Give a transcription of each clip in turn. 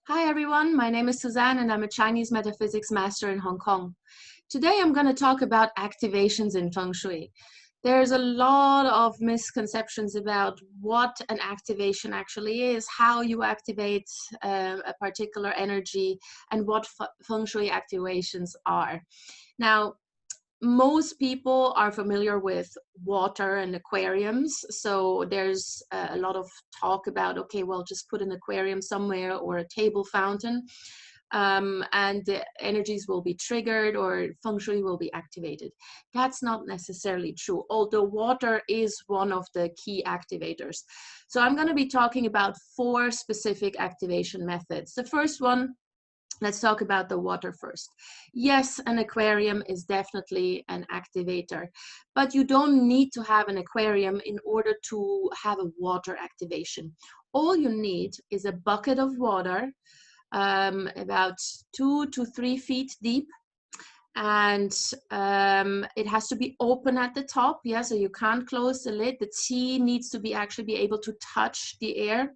Hi everyone, my name is Suzanne and I'm a Chinese metaphysics master in Hong Kong. Today I'm going to talk about activations in Feng Shui. There's a lot of misconceptions about what an activation actually is, how you activate a particular energy, and what Feng Shui activations are. Now, most people are familiar with water and aquariums, so there's a lot of talk about, okay, well, just put an aquarium somewhere or a table fountain, and the energies will be triggered or feng shui will be activated. That's not necessarily true, although water is one of the key activators. So I'm going to be talking about 4 specific activation methods. The first one, let's talk about the water first. Yes, an aquarium is definitely an activator, but you don't need to have an aquarium in order to have a water activation. All you need is a bucket of water, about 2 to 3 feet deep, and it has to be open at the top. Yeah, so you can't close the lid. The qi needs to be actually be able to touch the air.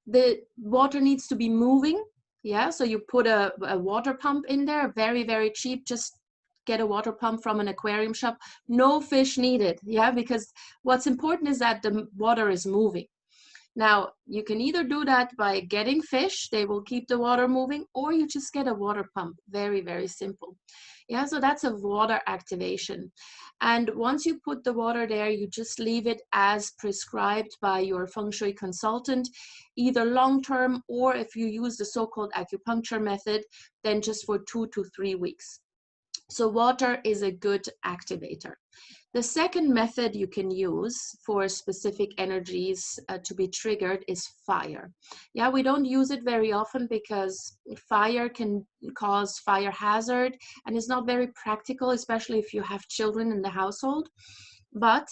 The water needs to be moving. Yeah, so you put a water pump in there, very, very cheap. Just get a water pump from an aquarium shop. No fish needed. Yeah, because what's important is that the water is moving. Now, you can either do that by getting fish, they will keep the water moving, or you just get a water pump. Very, very simple. Yeah, so that's a water activation. And once you put the water there, you just leave it as prescribed by your Feng Shui consultant, either long-term, or if you use the so-called acupuncture method, then just for 2 to 3 weeks. So water is a good activator. The second method you can use for specific energies to be triggered is fire. Yeah, we don't use it very often because fire can cause fire hazard and is not very practical, especially if you have children in the household. But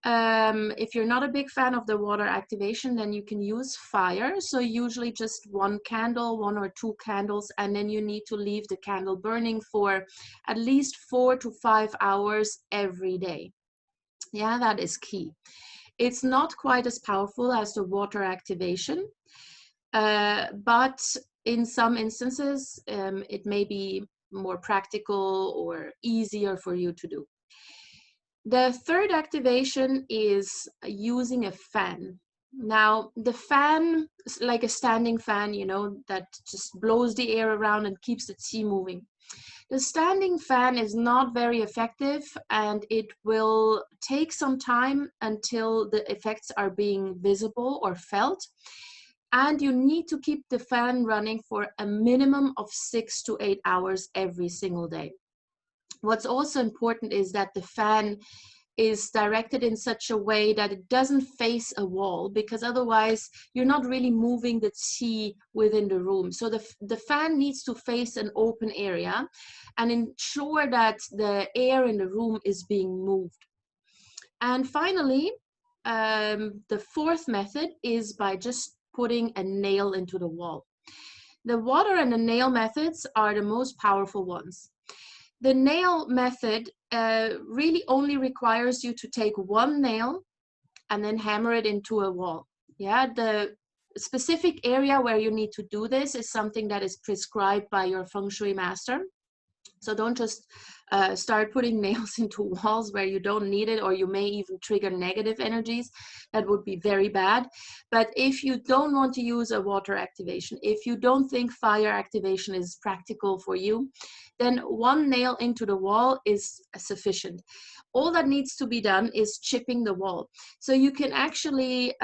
if you're not a big fan of the water activation, then you can use fire. So usually just 1 candle, 1 or 2 candles, and then you need to leave the candle burning for at least 4 to 5 hours every day. Yeah, that is key. It's not quite as powerful as the water activation, but in some instances, it may be more practical or easier for you to do. The third activation is using a fan. Now, the fan is like a standing fan, you know, that just blows the air around and keeps the qi moving. The standing fan is not very effective, and it will take some time until the effects are being visible or felt. And you need to keep the fan running for a minimum of 6 to 8 hours every single day. What's also important is that the fan is directed in such a way that it doesn't face a wall, because otherwise you're not really moving the qi within the room. So the fan needs to face an open area and ensure that the air in the room is being moved. And finally, the fourth method is by just putting a nail into the wall. The water and the nail methods are the most powerful ones. The nail method really only requires you to take 1 nail and then hammer it into a wall. Yeah, the specific area where you need to do this is something that is prescribed by your Feng Shui master. So don't just start putting nails into walls where you don't need it, or you may even trigger negative energies. That would be very bad. But if you don't want to use a water activation, if you don't think fire activation is practical for you, then 1 nail into the wall is sufficient. All that needs to be done is chipping the wall. So you can actually,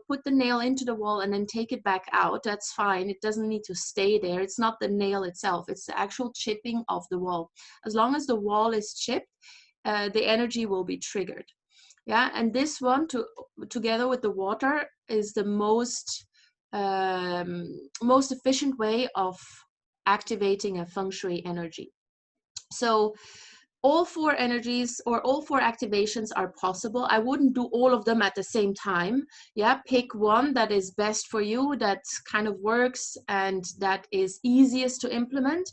put the nail into the wall and then take it back out. That's fine. It doesn't need to stay there. It's not the nail itself. It's the actual chipping of the wall. As long as the wall is chipped, the energy will be triggered. Yeah, and this one, together with the water, is the most efficient way of activating a Feng Shui energy. So all 4 energies or all 4 activations are possible. I wouldn't do all of them at the same time. Yeah, pick one that is best for you, that kind of works and that is easiest to implement.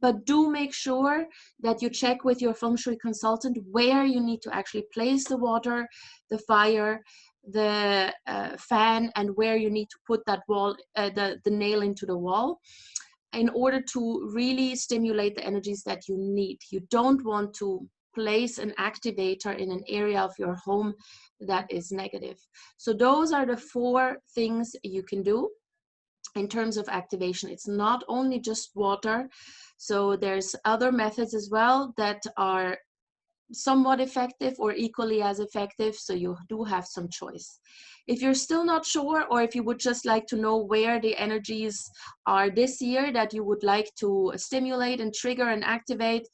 But do make sure that you check with your Feng Shui consultant where you need to actually place the water, the fire, the fan and where you need to put that wall, the nail into the wall, in order to really stimulate the energies that you need. You don't want to place an activator in an area of your home that is negative. So those are the 4 things you can do in terms of activation. It's not only just water. So there's other methods as well that are somewhat effective or equally as effective, so you do have some choice. If you're still not sure, or if you would just like to know where the energies are this year that you would like to stimulate and trigger and activate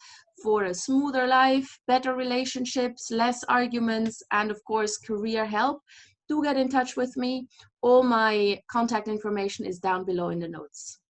for a smoother life, better relationships, less arguments, and of course career help, do get in touch with me. All my contact information is down below in the notes.